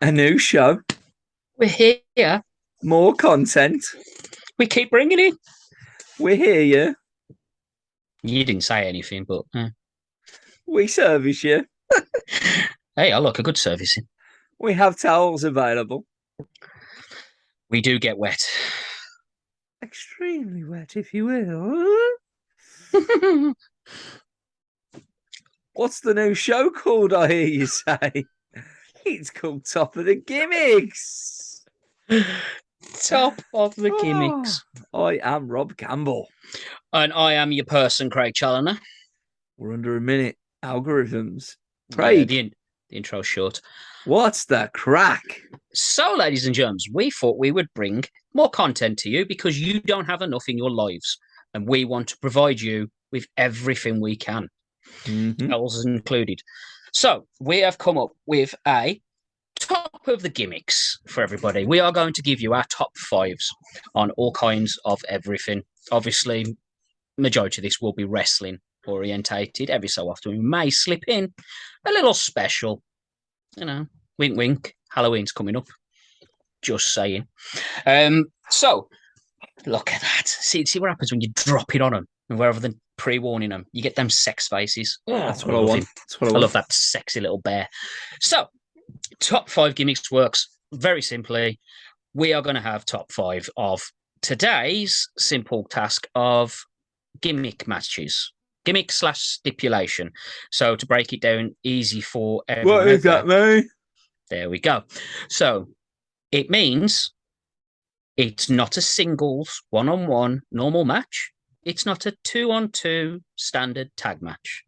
A new show, We're here. more content. We keep bringing it. We hear you. You didn't say anything, but We service you. hey, I like a good servicing. We have towels available. We do get wet. Extremely wet, if you will. What's the new show called, I hear you say? It's called Top of the Gimmicks. Top of the gimmicks. I am Rob Campbell. And I am your person, Craig Challoner. We're under a minute. Algorithms. Craig. Yeah, the intro's short. What's the crack? So, ladies and germs, we thought we would bring more content to you because you don't have enough in your lives. And we want to provide you with everything we can. Else included. So we have come up with a top of the gimmicks for everybody. We are going to give you our top fives on all kinds of everything. Obviously, majority of this will be wrestling orientated. Every so often we may slip in a little special, wink wink. Halloween's coming up. Just saying. So look at that. See what happens when you drop it on them, and rather than pre-warning them, you get them sex faces. That's what I want. I love that sexy little bear. So, top five gimmicks works very simply. We are going to have top five of today's simple task of gimmick matches. Gimmick / stipulation. So, to break it down easy for everyone. What is that, mate? There we go. So, it means it's not a singles, one-on-one normal match. It's not a 2-on-2 standard tag match.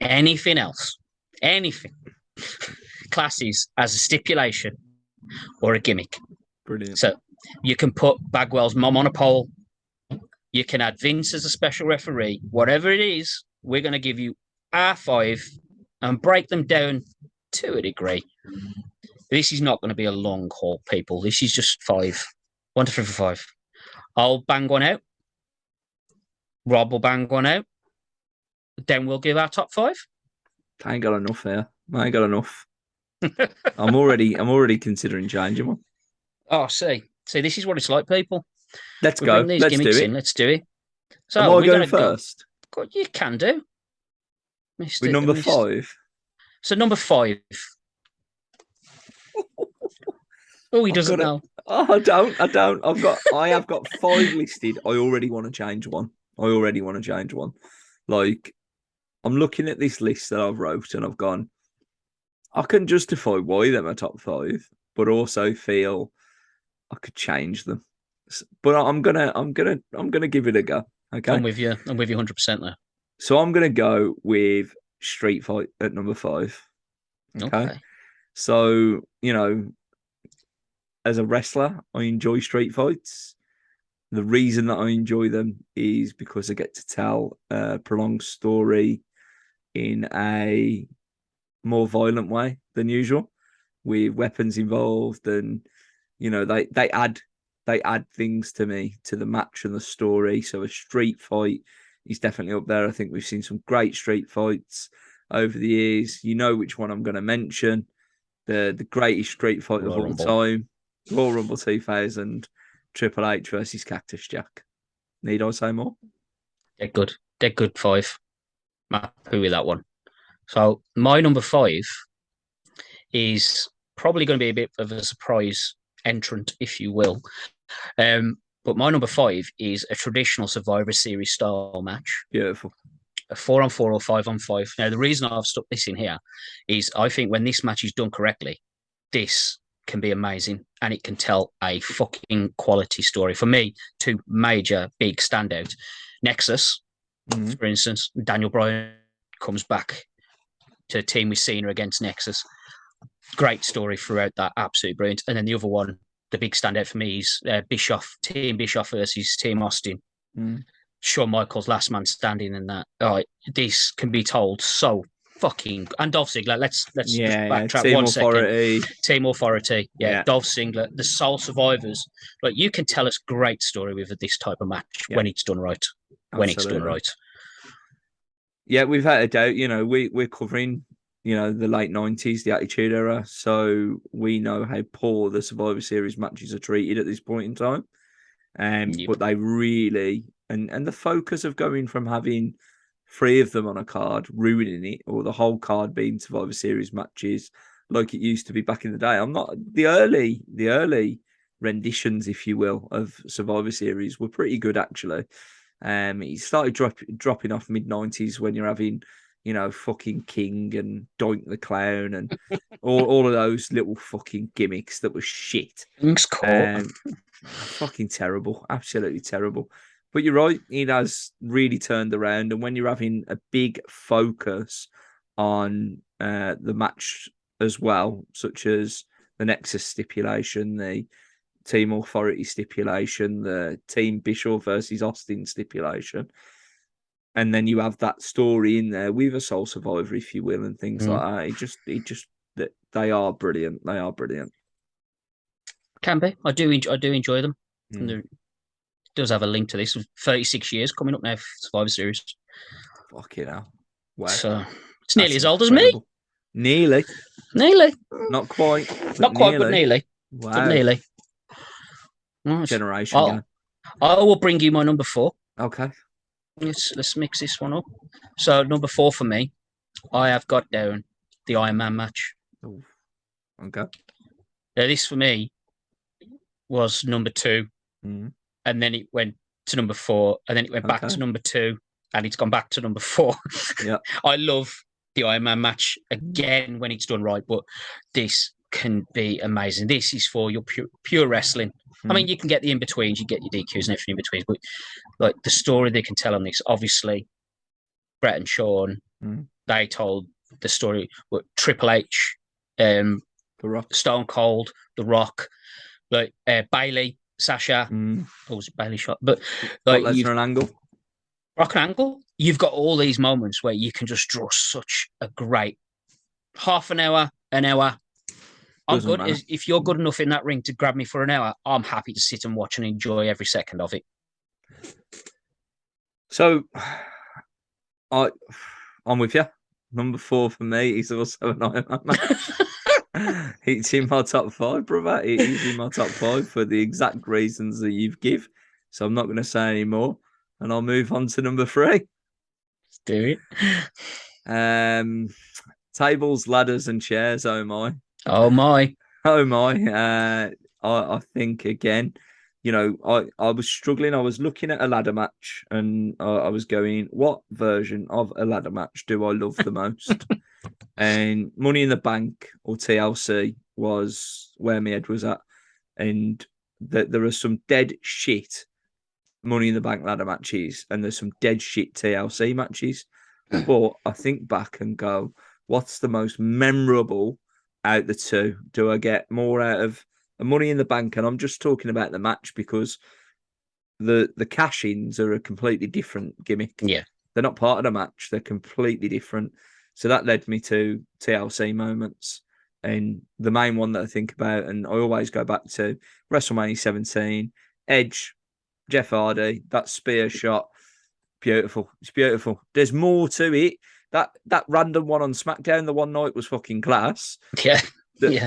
Anything else, anything, classes as a stipulation or a gimmick. Brilliant. So you can put Bagwell's mom on a pole. You can add Vince as a special referee. Whatever it is, we're going to give you our five and break them down to a degree. This is not going to be a long haul, people. This is just five. 1 to 3 for 5. I'll bang one out. Rob will bang one out. Then we'll give our top 5. I ain't got enough here. I ain't got enough. I'm already considering changing one. Oh, see, this is what it's like, people. Let's go. Let's do it. Let's do it. So am I going first? Go, you can do. With number 5. So number 5. Oh, he doesn't know. Oh, I don't. I have got 5 listed. I already want to change one. Like, I'm looking at this list that I've wrote and I've gone, I can justify why they're my top 5, but also feel I could change them. But I'm gonna give it a go. Okay. I'm with you 100% there. So I'm gonna go with Street Fight at number 5. Okay. So, as a wrestler, I enjoy street fights. The reason that I enjoy them is because I get to tell a prolonged story in a more violent way than usual, with weapons involved, and they add things to me, to the match and the story. So a street fight is definitely up there. I think we've seen some great street fights over the years. You know which one I'm going to mention. The greatest street fight of all time. Royal Rumble 2000, Triple H versus Cactus Jack. Need I say more? They're good 5. I'm happy with that one. So my number 5 is probably going to be a bit of a surprise entrant, if you will. But my number 5 is a traditional Survivor Series style match. Beautiful. A 4-on-4 or 5-on-5. Now, the reason I've stuck this in here is I think when this match is done correctly, this can be amazing and it can tell a fucking quality story. For me, 2 major big standouts. Nexus, for instance, Daniel Bryan comes back to a team with Cena against Nexus. Great story throughout that, absolutely brilliant. And then the other one, the big standout for me is Team Bischoff versus Team Austin. Shawn Michaels, last man standing in that. This can be told so fucking, and Dolph Ziggler. Let's backtrack Team 1 Authority. second. Team Authority. Yeah, Dolph Ziggler, the sole survivors. Like, you can tell us great story with this type of match when it's done right. Absolutely. When it's done right. Yeah, we've had a doubt. We're covering the late 90s, the Attitude Era. So we know how poor the Survivor Series matches are treated at this point in time. Yep. But they really, and the focus of going from having 3 of them on a card, ruining it, or the whole card being Survivor Series matches like it used to be back in the day. I'm not the early renditions, if you will, of Survivor Series were pretty good actually. It started dropping off mid-90s when you're having, fucking King and Doink the Clown and all of those little fucking gimmicks that were shit. King's Court. Fucking terrible, absolutely terrible. But you're right, it has really turned around. And when you're having a big focus on the match as well, such as the Nexus stipulation, the Team Authority stipulation, the Team Bischoff versus Austin stipulation, and then you have that story in there with a Soul Survivor, if you will, and things like that. It just that they are brilliant. They are brilliant. Can be. I do enjoy them. And it does have a link to this. 36 years coming up now for Survivor Series. Fucking hell. Wow. So it's nearly as old incredible. as me. Nearly. Not quite. Not quite, but nearly. Wow. But nearly. Nice. Generation game. I will bring you my number 4. Okay. Let's mix this one up. So number 4 for me, I have got down the Iron Man match. Ooh. Okay. Now this for me was number 2, and then it went to number 4, and then it went back to number 2, and it's gone back to number 4. Yeah. I love the Iron Man match again when it's done right, but this can be amazing. This is for your pure wrestling. I mean, you can get the in-betweens, you get your DQs and everything in betweens, but like the story they can tell on this, obviously, Brett and Sean, they told the story. But Triple H, The Rock, Stone Cold, The Rock, like Bailey, Sasha, what was it, Bailey shot? But like Lesnar and Angle. Rock and Angle, you've got all these moments where you can just draw such a great half an hour. I'm good. If you're good enough in that ring to grab me for an hour, I'm happy to sit and watch and enjoy every second of it. So, I'm with you. Number 4 for me is also an Iron Man match. It's in my top 5, brother. It is in my top 5 for the exact reasons that you've give. So I'm not going to say any more, and I'll move on to number 3. Let's do it. Tables, ladders, and chairs. Oh my. Oh my. I think again, I was struggling. I was looking at a ladder match, and I was going, what version of a ladder match do I love the most? And Money in the Bank or TLC was where my head was at. And there are some dead shit Money in the Bank ladder matches, and there's some dead shit TLC matches. But I think back and go, what's the most memorable out the two? Do I get more out of a Money in the Bank? And I'm just talking about the match because the cash-ins are a completely different gimmick. Yeah. They're not part of the match. They're completely different. So that led me to TLC moments. And the main one that I think about, and I always go back to WrestleMania 17, Edge, Jeff Hardy, that spear shot. Beautiful. It's beautiful. There's more to it. That random one on SmackDown the one night was fucking class. Yeah.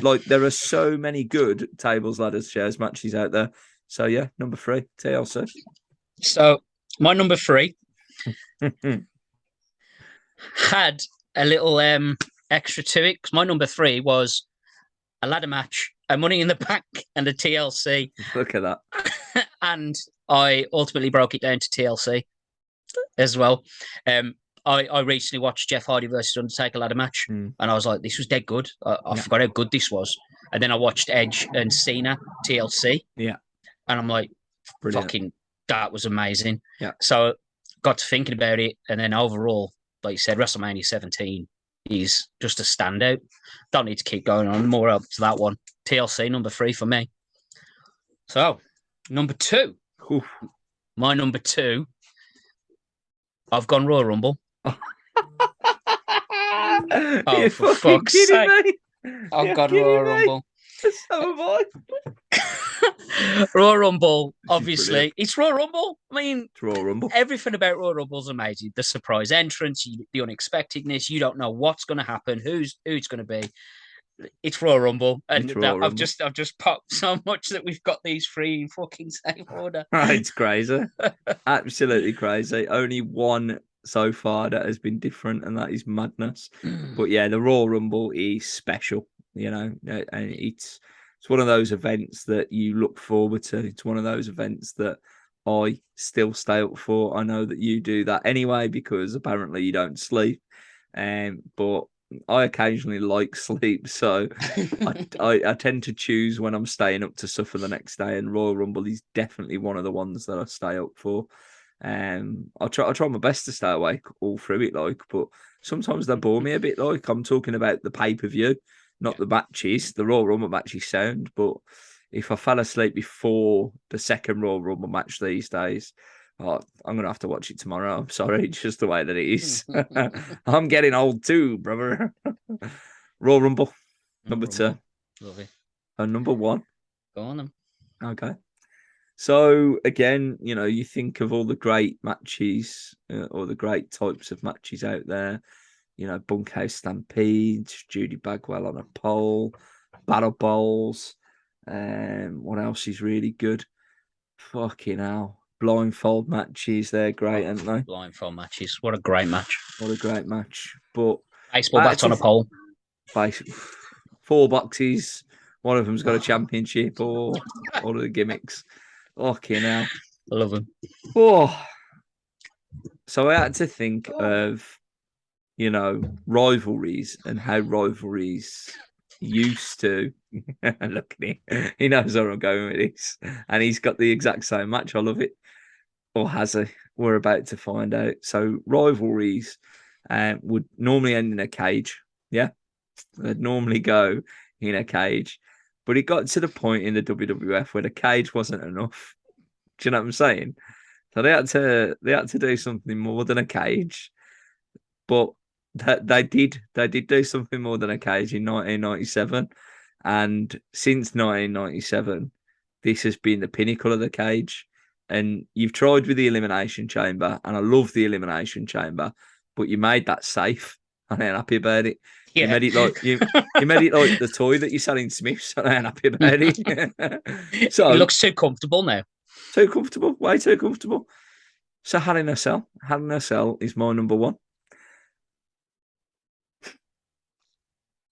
Like, there are so many good tables, ladders, chairs matches out there. So, yeah, number 3, TLC. So, my number 3 had a little extra to it, because my number 3 was a ladder match, a Money in the Bank, and a TLC. Look at that. And I ultimately broke it down to TLC as well. I recently watched Jeff Hardy versus Undertaker ladder match, and I was like, this was dead good. I forgot how good this was. And then I watched Edge and Cena TLC. Yeah. And I'm like, brilliant. Fucking, that was amazing. Yeah. So got to thinking about it. And then overall, like you said, WrestleMania 17 is just a standout. Don't need to keep going on. More up to that one. TLC number 3 for me. So, number 2. Oof. My number 2, I've gone Royal Rumble. Oh, for fuck's sake. I've got Royal Rumble. So have I. Royal Rumble, This is brilliant. obviously. It's Royal Rumble. I mean, It's Royal Rumble. everything about Royal Rumble is amazing. The surprise entrance, the unexpectedness. You don't know what's going to happen, who's going to be. It's Royal Rumble, and It's Royal Rumble. I've just popped so much that we've got these three in fucking same order. It's crazy, absolutely crazy. Only one so far that has been different, and that is madness. But yeah, the Royal Rumble is special, you know, and it's one of those events that you look forward to. It's one of those events that I still stay up for. I know that you do that anyway because apparently you don't sleep, but I occasionally like sleep, so I tend to choose when I'm staying up to suffer the next day, and Royal Rumble is definitely one of the ones that I stay up for. I try my best to stay awake all through it, like, but sometimes they bore me a bit. Like I'm talking about the pay-per-view, not the matches. The Royal Rumble matches sound, but if I fell asleep before the second Royal Rumble match these days, oh, I'm gonna have to watch it tomorrow. I'm sorry, it's just the way that it is. I'm getting old too, brother. Royal Rumble, number two. Love it. And number one. Go on then. Okay. So again, you know, you think of all the great matches or the great types of matches out there. You know, Bunkhouse Stampedes, Judy Bagwell on a pole, Battle Bowls. What else is really good? Fucking hell. Blindfold matches, they're great, aren't they? Blindfold matches. What a great match. What a great match. But baseball bats on a pole. Basically, 4 boxes. One of them's got a championship or all of the gimmicks. Fucking hell. I love them. Oh. So I had to think of, you know, rivalries and how rivalries used to. Look at him. He knows where I'm going with this. And he's got the exact same match. I love it. Or has he? We're about to find out. So rivalries would normally end in a cage. Yeah. They'd normally go in a cage. But it got to the point in the WWF where the cage wasn't enough. Do you know what I'm saying? So they had to do something more than a cage. But they did do something more than a cage in 1997. And since 1997, this has been the pinnacle of the cage. And you've tried with the Elimination Chamber, and I love the Elimination Chamber, but you made that safe. And I'm happy about it. Yeah. You made it like you made it like the toy that you sell in Smith's, and I'm happy about it. So it looks too comfortable now. Too comfortable, way too comfortable. So Hell in a Cell. Hell in a Cell is my number one.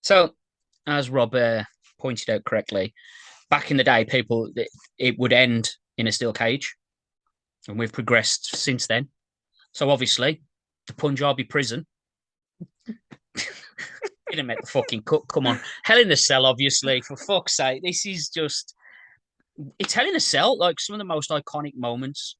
So, as Rob pointed out correctly, back in the day, it would end in a steel cage, and we've progressed since then. So obviously, the Punjabi prison didn't make the fucking cut. Come on, Hell in a Cell, obviously, for fuck's sake. This is just, it's Hell in a Cell, like some of the most iconic moments,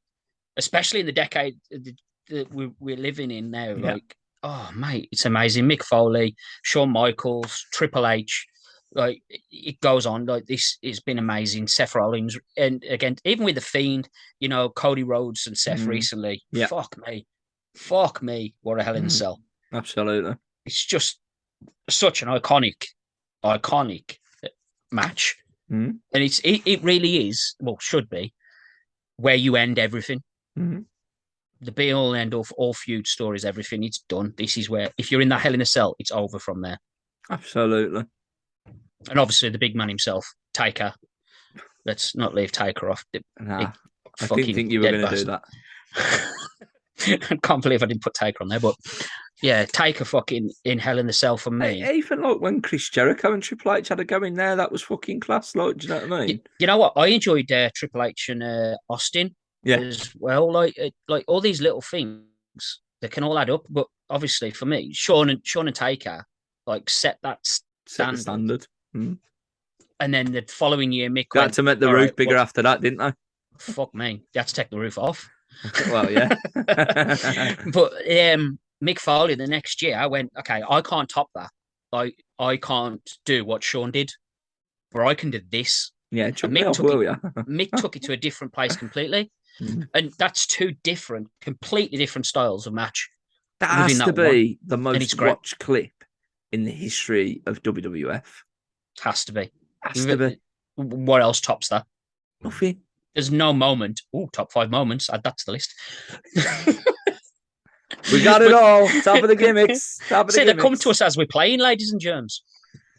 especially in the decade that we're living in now. Yeah. Like, oh mate, it's amazing. Mick Foley, Shawn Michaels, Triple H, like it goes on. Like this has been amazing. Seth Rollins, and again, even with the Fiend, you know, Cody Rhodes and Seth recently. Yeah. Fuck me, what a Hell in a Cell. Absolutely, it's just such an iconic match, and it really is. Well, should be where you end everything. The be all and end all feud stories, everything. It's done. This is where, if you're in that Hell in a Cell, it's over from there. Absolutely. And obviously the big man himself, Taker. Let's not leave Taker off. Nah, I didn't think you were going to do that. I can't believe I didn't put Taker on there, but yeah, Taker fucking in Hell in a Cell for me. Even like when Chris Jericho and Triple H had a go in there, that was fucking class. Like, do you know what I mean? You know what? I enjoyed Triple H and Austin as well. Like all these little things that can all add up. But obviously for me, Shawn and Taker like set that standard. And then the following year, Mick had to make the roof bigger after that, didn't they? Fuck me, they had to take the roof off. Well, yeah. But Mick Foley the next year, I went, okay, I can't top that. I can't do what Shawn did, but I can do this. Yeah, Mick took it to a different place completely. And that's two completely different styles of match. That has to be the most watched clip in the history of WWF. Has to be. Has to be. What else tops that? Nothing. There's no moment. Oh, top 5 moments. Add that to the list. We got it all. Top of the gimmicks. Top of the See, they come gimmicks. to us as we're playing, ladies and germs.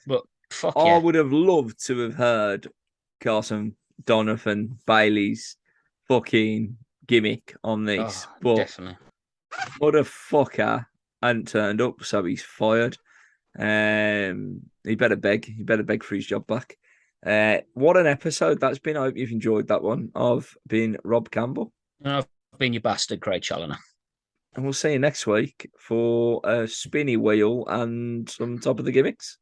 But fuck I yeah. would have loved to have heard Carson Donovan Bailey's fucking gimmick on this, but Definitely. motherfucker hadn't turned up, so he's fired. He better beg. He better beg for his job back. What an episode that's been. I hope you've enjoyed that one of being Rob Campbell. And I've been your bastard, Craig Challoner. And we'll see you next week for a spinny wheel and some top of the gimmicks.